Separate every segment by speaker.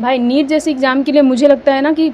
Speaker 1: भाई नीट जैसे एग्ज़ाम के लिए मुझे लगता है ना कि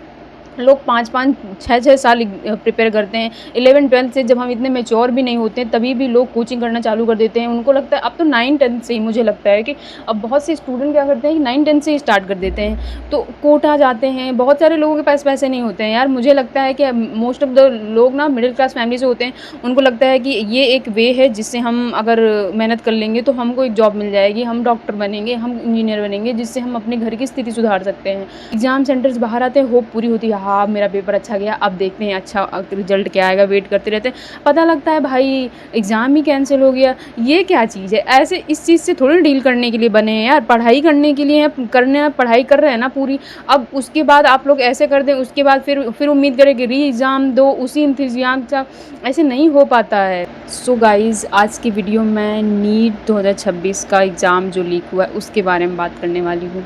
Speaker 1: लोग 5-5, 6-6 साल प्रिपेयर करते हैं। 11th-12th से जब हम इतने मैच्योर भी नहीं होते हैं, तभी भी लोग कोचिंग करना चालू कर देते हैं। उनको लगता है अब तो 9-10 से ही मुझे लगता है कि अब बहुत से स्टूडेंट क्या करते हैं कि 9-10 से ही स्टार्ट कर देते हैं। तो कोटा जाते हैं, बहुत सारे लोगों के पास पैसे नहीं होते हैं यार। मुझे लगता है कि मोस्ट ऑफ द लोग ना मिडिल क्लास फैमिली से होते हैं। उनको लगता है कि ये एक वे है जिससे हम अगर मेहनत कर लेंगे तो हमको एक जॉब मिल जाएगी, हम डॉक्टर बनेंगे, हम इंजीनियर बनेंगे, जिससे हम अपने घर की स्थिति सुधार सकते हैं। एग्ज़ाम सेंटर्स बाहर आते हैं, होप पूरी होती है, हाँ मेरा पेपर अच्छा गया, अब देखते हैं अच्छा रिजल्ट क्या आएगा, वेट करते रहते हैं। पता लगता है भाई एग्ज़ाम ही कैंसिल हो गया। ये क्या चीज़ है? ऐसे इस चीज़ से थोड़ी डील करने के लिए बने हैं यार, पढ़ाई करने के लिए करने पढ़ाई कर रहे हैं ना पूरी। अब उसके बाद आप लोग ऐसे कर दें, उसके बाद फिर उम्मीद करें कि री एग्ज़ाम दो उसी इंतज़ाम का, ऐसे नहीं हो पाता है। सो गाइज़, आज की वीडियो में नीट 2026 का एग्ज़ाम जो लीक हुआ है उसके बारे में बात करने वाली हूँ।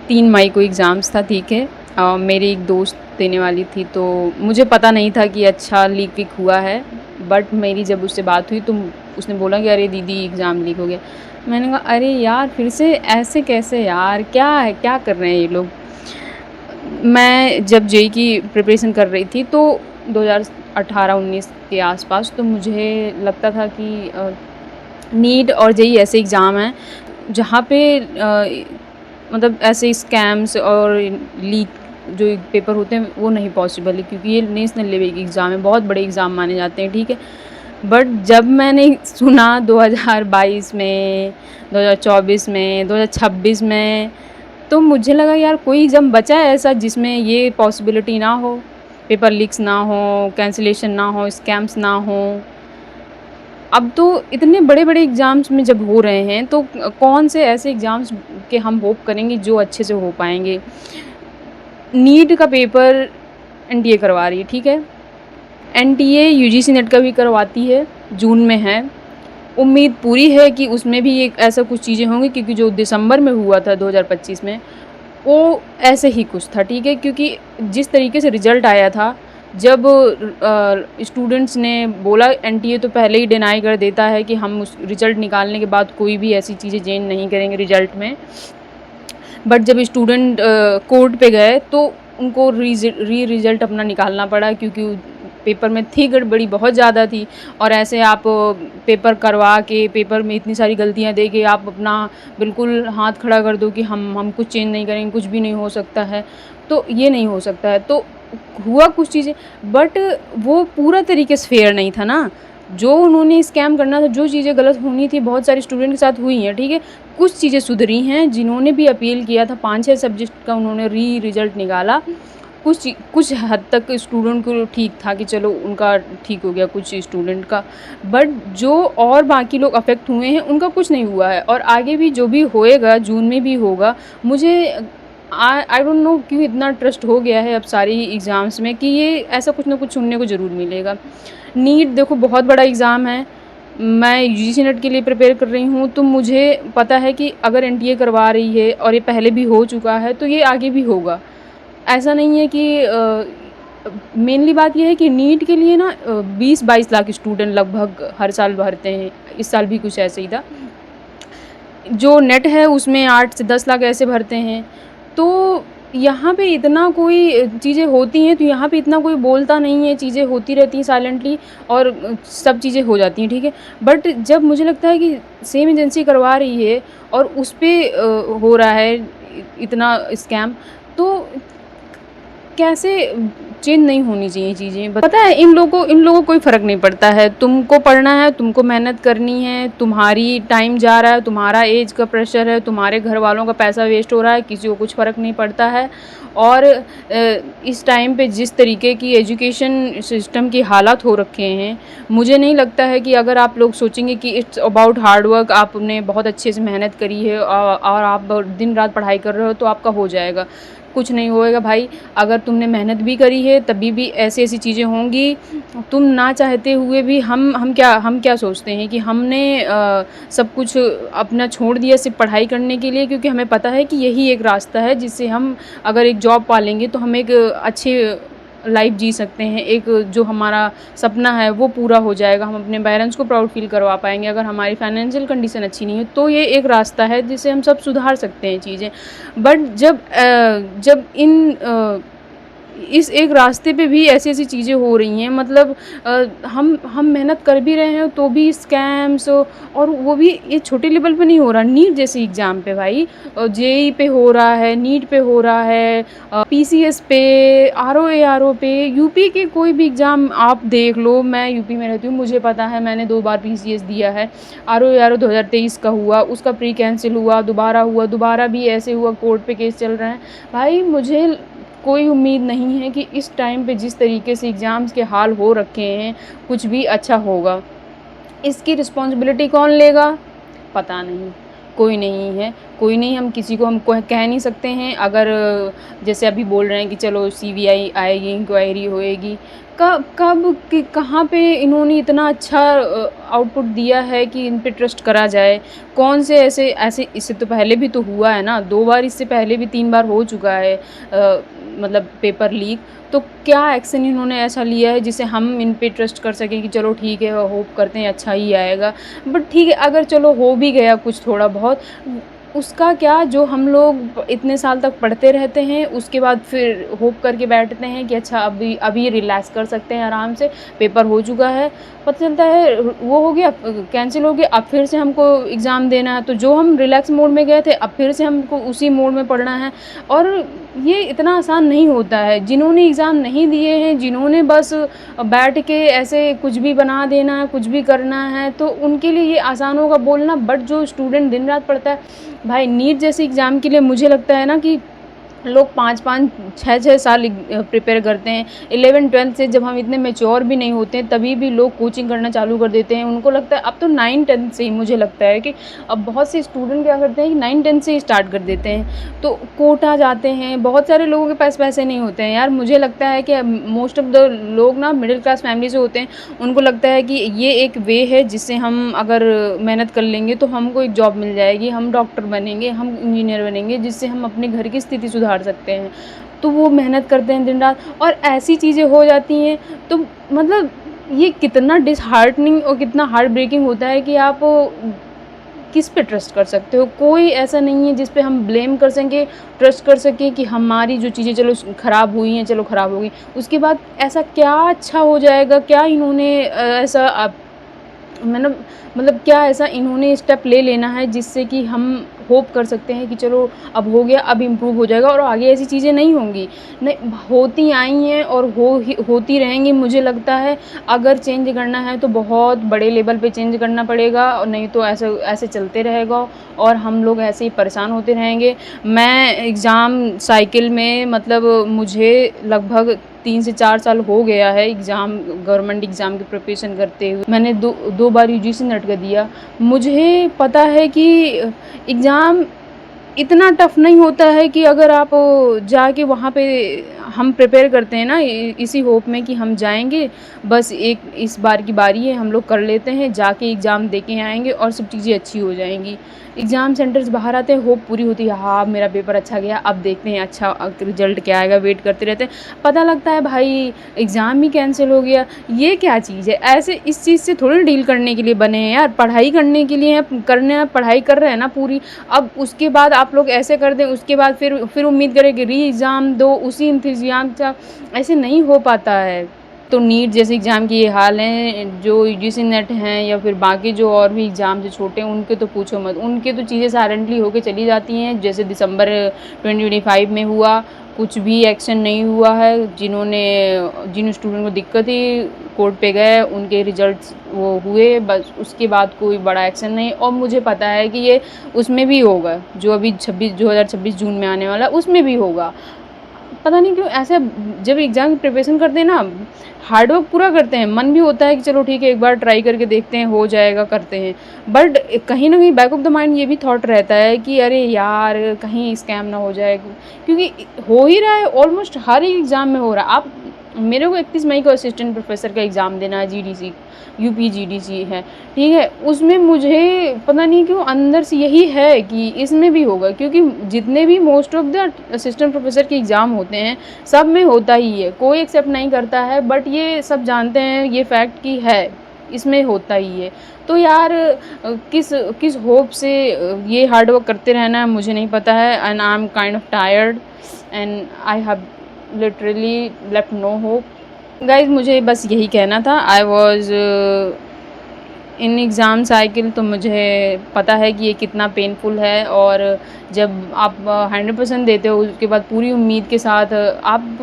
Speaker 1: 3 मई को एग्ज़ाम्स था, ठीक है। मेरी एक दोस्त देने वाली थी, तो मुझे पता नहीं था कि अच्छा लीक वीक हुआ है। बट मेरी जब उससे बात हुई तो उसने बोला कि अरे दीदी एग्ज़ाम लीक हो गया। मैंने कहा अरे यार फिर से ऐसे कैसे यार, क्या है, क्या कर रहे हैं ये लोग। मैं जब जेईई की प्रिपरेशन कर रही थी तो 2018-19 के आसपास, तो मुझे लगता था कि नीट और जेईई ऐसे एग्ज़ाम हैं जहाँ पे मतलब ऐसे स्कैम्स और लीक जो पेपर होते हैं वो नहीं पॉसिबल है, क्योंकि ये नेशनल लेवल के एग्ज़ाम है, बहुत बड़े एग्ज़ाम माने जाते हैं, ठीक है। बट जब मैंने सुना 2022 में, 2024 में, 2026 में, तो मुझे लगा यार कोई एग्ज़ाम बचा है ऐसा जिसमें ये पॉसिबिलिटी ना हो, पेपर लीक्स ना हो, कैंसिलेशन ना हो, स्कैम्स ना हो। अब तो इतने बड़े-बड़े एग्ज़ाम्स में जब हो रहे हैं तो कौन से ऐसे एग्ज़ाम्स के हम होप करेंगे जो अच्छे से हो पाएँगे। नीट का पेपर एनटीए करवा रही है, ठीक है। एनटीए यूजीसी नेट का भी करवाती है, जून में है। उम्मीद पूरी है कि उसमें भी एक ऐसा कुछ चीज़ें होंगी, क्योंकि जो दिसंबर में हुआ था 2025 में, वो ऐसे ही कुछ था, ठीक है। क्योंकि जिस तरीके से रिज़ल्ट आया था, जब स्टूडेंट्स ने बोला, एनटीए तो पहले ही डिनाई कर देता है कि हम उस रिज़ल्ट निकालने के बाद कोई भी ऐसी चीज़ें चेंज नहीं करेंगे रिज़ल्ट में। बट जब स्टूडेंट कोर्ट पे गए तो उनको रिज़ल्ट अपना निकालना पड़ा, क्योंकि पेपर में थी गड़बड़ी बहुत ज़्यादा थी। और ऐसे आप पेपर करवा के पेपर में इतनी सारी गलतियां दे के आप अपना बिल्कुल हाथ खड़ा कर दो कि हम कुछ चेंज नहीं करेंगे, कुछ भी नहीं हो सकता है, तो ये नहीं हो सकता है। तो हुआ कुछ चीज़ें, बट वो पूरा तरीके से फेयर नहीं था ना। जो उन्होंने स्कैम करना था, जो चीज़ें गलत होनी थी, बहुत सारे स्टूडेंट के साथ हुई हैं, ठीक है। कुछ चीज़ें सुधरी हैं, जिन्होंने भी अपील किया था 5-6 सब्जेक्ट का उन्होंने रिज़ल्ट निकाला। कुछ हद तक स्टूडेंट को ठीक था कि चलो उनका ठीक हो गया कुछ स्टूडेंट का, बट जो और बाकी लोग अफेक्ट हुए हैं उनका कुछ नहीं हुआ है। और आगे भी जो भी होएगा, जून में भी होगा। मुझे आई डोंट नो क्यों इतना ट्रस्ट हो गया है अब सारी एग्ज़ाम्स में कि ये ऐसा कुछ ना कुछ सुनने को ज़रूर मिलेगा। नीट देखो बहुत बड़ा एग्ज़ाम है। मैं यूजीसी नेट के लिए प्रिपेयर कर रही हूँ, तो मुझे पता है कि अगर एनटीए करवा रही है और ये पहले भी हो चुका है तो ये आगे भी होगा। ऐसा नहीं है कि मेनली बात ये है कि नीट के लिए ना 20-22 लाख स्टूडेंट लगभग हर साल भरते हैं। इस साल भी कुछ ऐसे ही था। जो नेट है उसमें 8 से 10 लाख ऐसे भरते हैं। तो यहाँ पे इतना कोई चीज़ें होती हैं, तो यहाँ पे इतना कोई बोलता नहीं है, चीज़ें होती रहती हैं साइलेंटली और सब चीज़ें हो जाती हैं, ठीक है। बट जब मुझे लगता है कि सेम एजेंसी करवा रही है और उस पे हो रहा है इतना स्कैम, तो कैसे चेंज नहीं होनी चाहिए चीज़ें। पता है इन लोगों को कोई फ़र्क नहीं पड़ता है। तुमको पढ़ना है, तुमको मेहनत करनी है, तुम्हारी टाइम जा रहा है, तुम्हारा एज का प्रेशर है, तुम्हारे घर वालों का पैसा वेस्ट हो रहा है, किसी को कुछ फ़र्क नहीं पड़ता है। और इस टाइम पे जिस तरीके की एजुकेशन सिस्टम की हालात हो रखे हैं, मुझे नहीं लगता है कि अगर आप लोग सोचेंगे कि इट्स अबाउट हार्ड वर्क, आपने बहुत अच्छे से मेहनत करी है और आप दिन रात पढ़ाई कर रहे हो तो आपका हो जाएगा। कुछ नहीं होएगा भाई। अगर तुमने मेहनत भी करी है तभी भी ऐसी चीज़ें होंगी। तुम ना चाहते हुए भी हम क्या सोचते हैं कि हमने सब कुछ अपना छोड़ दिया सिर्फ पढ़ाई करने के लिए, क्योंकि हमें पता है कि यही एक रास्ता है जिससे हम अगर एक जॉब पा लेंगे तो हम एक अच्छे लाइफ जी सकते हैं, एक जो हमारा सपना है वो पूरा हो जाएगा, हम अपने पेरेंट्स को प्राउड फ़ील करवा पाएँगे। अगर हमारी फाइनेंशियल कंडीशन अच्छी नहीं है, तो ये एक रास्ता है जिससे हम सब सुधार सकते हैं चीज़ें। बट जब इस एक रास्ते पे भी ऐसी-ऐसी चीज़ें हो रही हैं, मतलब हम मेहनत कर भी रहे हैं तो भी स्कैम्स, और वो भी ये छोटे लेवल पे नहीं हो रहा, नीट जैसे एग्ज़ाम पे भाई, जेईई पे हो रहा है, नीट पे हो रहा है, पीसीएस पे, आरओ एआरओ पे, यूपी के कोई भी एग्ज़ाम आप देख लो। मैं यूपी में रहती हूँ, मुझे पता है, मैंने 2 बार पीसीएस दिया है। आरओ एआरओ 2023 का हुआ, उसका प्री कैंसिल हुआ, दोबारा दोबारा भी ऐसे हुआ, कोर्ट पे केस चल रहे हैं। भाई मुझे कोई उम्मीद नहीं है कि इस टाइम पे जिस तरीके से एग्ज़ाम्स के हाल हो रखे हैं, कुछ भी अच्छा होगा। इसकी रिस्पॉन्सिबिलिटी कौन लेगा? पता नहीं, कोई नहीं है। कोई नहीं, हम किसी को कह नहीं सकते हैं। अगर जैसे अभी बोल रहे हैं कि चलो सीबीआई आएगी, इंक्वायरी होएगी। कब कि कहाँ पे इन्होंने इतना अच्छा आउटपुट दिया है कि इन पे ट्रस्ट करा जाए? कौन से ऐसे ऐसे इससे तो पहले भी तो हुआ है ना, 2 बार, इससे पहले भी 3 बार हो चुका है मतलब पेपर लीक। तो क्या एक्शन इन्होंने ऐसा लिया है जिससे हम इन पे ट्रस्ट कर सकें कि चलो ठीक है, होप करते हैं अच्छा ही आएगा। बट ठीक है, अगर चलो हो भी गया कुछ थोड़ा बहुत, उसका क्या, जो हम लोग इतने साल तक पढ़ते रहते हैं, उसके बाद फिर होप करके बैठते हैं कि अच्छा अभी अभी रिलैक्स कर सकते हैं आराम से, पेपर हो चुका है, पता चलता है वो हो गया, कैंसिल हो गया, अब फिर से हमको एग्ज़ाम देना है। तो जो हम रिलैक्स मोड में गए थे, अब फिर से हमको उसी मोड में पढ़ना है। और ये इतना आसान नहीं होता है। जिन्होंने एग्ज़ाम नहीं दिए हैं, जिन्होंने बस बैठ के ऐसे कुछ भी बना देना है, कुछ भी करना है, तो उनके लिए ये आसान होगा बोलना। बट जो स्टूडेंट दिन रात पढ़ता है, भाई नीट जैसे एग्ज़ाम के लिए मुझे लगता है ना कि लोग 5-5, 6-6 साल प्रिपेयर करते हैं। 11-12 से जब हम इतने मैच्योर भी नहीं होते हैं, तभी भी लोग कोचिंग करना चालू कर देते हैं। उनको लगता है अब तो 9-10 से ही, मुझे लगता है कि अब बहुत से स्टूडेंट क्या करते हैं कि 9-10 से ही स्टार्ट कर देते हैं। तो कोटा जाते हैं, बहुत सारे लोगों के पास पैसे नहीं होते हैं यार। मुझे लगता है कि मोस्ट ऑफ़ द लोग ना मिडिल क्लास फैमिली से होते हैं। उनको लगता है कि ये एक वे है जिससे हम अगर मेहनत कर लेंगे तो हमको एक जॉब मिल जाएगी, हम डॉक्टर बनेंगे, हम इंजीनियर बनेंगे, जिससे हम अपने घर की स्थिति सुधार सकते हैं। तो वो मेहनत करते हैं दिन रात, और ऐसी चीज़ें हो जाती हैं। तो मतलब ये कितना डिसहार्टनिंग और कितना हार्ट ब्रेकिंग होता है कि आप किस पे ट्रस्ट कर सकते हो? कोई ऐसा नहीं है जिस पे हम ब्लेम कर सकें, ट्रस्ट कर सकें कि हमारी जो चीज़ें चलो ख़राब हुई हैं, चलो ख़राब हो गई। उसके बाद ऐसा क्या अच्छा हो जाएगा? क्या इन्होंने ऐसा मतलब क्या ऐसा इन्होंने स्टेप ले लेना है जिससे कि हम होप कर सकते हैं कि चलो अब हो गया, अब इम्प्रूव हो जाएगा और आगे ऐसी चीज़ें नहीं होंगी। नहीं, होती आई हैं और होती रहेंगी। मुझे लगता है अगर चेंज करना है तो बहुत बड़े लेवल पे चेंज करना पड़ेगा, और नहीं तो ऐसे ऐसे चलते रहेगा और हम लोग ऐसे ही परेशान होते रहेंगे। मैं एग्ज़ाम साइकिल में, मतलब मुझे लगभग 3 से 4 साल हो गया है एग्ज़ाम, गवर्नमेंट एग्ज़ाम की प्रिपरेशन करते हुए। मैंने दो बार यूजीसी नेट का दिया। मुझे पता है कि एग्ज़ाम इतना टफ़ नहीं होता है कि अगर आप जाके वहाँ पे, हम प्रिपेयर करते हैं ना इसी होप में कि हम जाएँगे, बस एक इस बार की बारी है, हम लोग कर लेते हैं, जाके एग्ज़ाम दे के आएँगे और सब चीज़ें अच्छी हो जाएँगी। एग्ज़ाम सेंटर्स बाहर आते हैं, होप पूरी होती है, हाँ मेरा पेपर अच्छा गया, अब देखते हैं अच्छा रिज़ल्ट क्या आएगा, वेट करते रहते हैं। पता लगता है भाई एग्ज़ाम ही कैंसिल हो गया। ये क्या चीज़ है? ऐसे इस चीज़ से थोड़ी डील करने के लिए बने हैं यार, पढ़ाई करने के लिए हैं, करने हैं, पढ़ाई कर रहे हैं ना पूरी। अब उसके बाद आप लोग ऐसे कर दें, उसके बाद फिर उम्मीद करें कि री एग्ज़ाम दो उसी इंतज़ाम का, ऐसे नहीं हो पाता है। तो नीट जैसे एग्ज़ाम की ये हाल है, जो यूजीसी नेट हैं या फिर बाकी जो और भी एग्ज़ाम जो छोटे हैं, उनके तो पूछो मत। उनके तो चीज़ें साइलेंटली होके चली जाती हैं, जैसे दिसंबर 2025 में हुआ, कुछ भी एक्शन नहीं हुआ है। जिन स्टूडेंट को दिक्कत थी, कोर्ट पे गए, उनके रिजल्ट्स वो हुए, बस उसके बाद कोई बड़ा एक्शन नहीं। और मुझे पता है कि ये उसमें भी होगा, जो अभी 2026 जून में आने वाला है, उसमें भी होगा। पता नहीं क्यों ऐसे जब एग्ज़ाम की प्रिपरेशन करते हैं ना, हार्ड वर्क पूरा करते हैं, मन भी होता है कि चलो ठीक है एक बार ट्राई करके देखते हैं, हो जाएगा, करते हैं। बट कहीं न कहीं बैक ऑफ द माइंड ये भी थॉट रहता है कि अरे यार कहीं स्कैम ना हो जाए, क्योंकि हो ही रहा है, ऑलमोस्ट हर एक एग्ज़ाम में हो रहा है। आप मेरे को 31 मई को असिस्टेंट प्रोफ़ेसर का एग्ज़ाम देना है, जीडीसी, यूपी जीडीसी है, ठीक है? उसमें मुझे पता नहीं क्यों अंदर से यही है कि इसमें भी होगा, क्योंकि जितने भी most of the assistant professor के एग्ज़ाम होते हैं, सब में होता ही है, कोई एक्सेप्ट नहीं करता है, बट ये सब जानते हैं ये फैक्ट कि है, इसमें होता ही है। तो यार किस किस होप से ये हार्ड वर्क करते रहना है मुझे नहीं पता है, and I am kind of tired and I have literally left no hope. Guys मुझे बस यही कहना था। I was in exam cycle, तो मुझे पता है कि ये कितना पेनफुल है, और जब आप 100% देते हो उसके बाद पूरी उम्मीद के साथ आप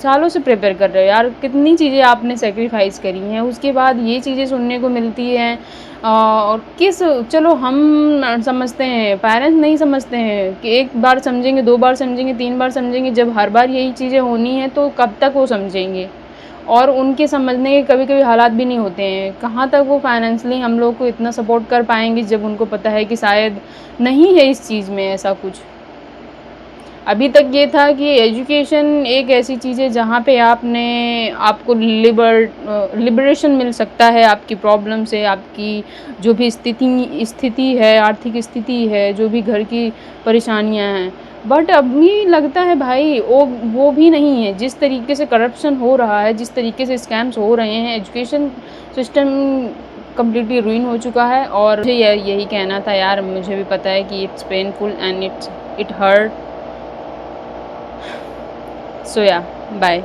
Speaker 1: सालों से प्रिपेयर कर रहे हो यार, कितनी चीज़ें आपने सैक्रिफाइस करी हैं, उसके बाद ये चीज़ें सुनने को मिलती हैं। और किस चलो हम समझते हैं, पेरेंट्स नहीं समझते हैं कि एक बार समझेंगे, 2 बार समझेंगे, 3 बार समझेंगे, जब हर बार यही चीज़ें होनी हैं तो कब तक वो समझेंगे? और उनके समझने के कभी-कभी हालात भी नहीं होते हैं। कहाँ तक वो फाइनेंशियली हम लोग को इतना सपोर्ट कर पाएँगे जब उनको पता है कि शायद नहीं है इस चीज़ में ऐसा कुछ। अभी तक ये था कि एजुकेशन एक ऐसी चीज़ है जहाँ पे आपको लिबरेशन मिल सकता है आपकी प्रॉब्लम से, आपकी जो भी स्थिति है, आर्थिक स्थिति है, जो भी घर की परेशानियाँ हैं। बट अभी लगता है भाई वो भी नहीं है। जिस तरीके से करप्शन हो रहा है, जिस तरीके से स्कैम्स हो रहे हैं, एजुकेशन सिस्टम कंप्लीटली रुइन हो चुका है। और मुझे यही कहना था यार, मुझे भी पता है कि it's painful and it hurt. So yeah, bye.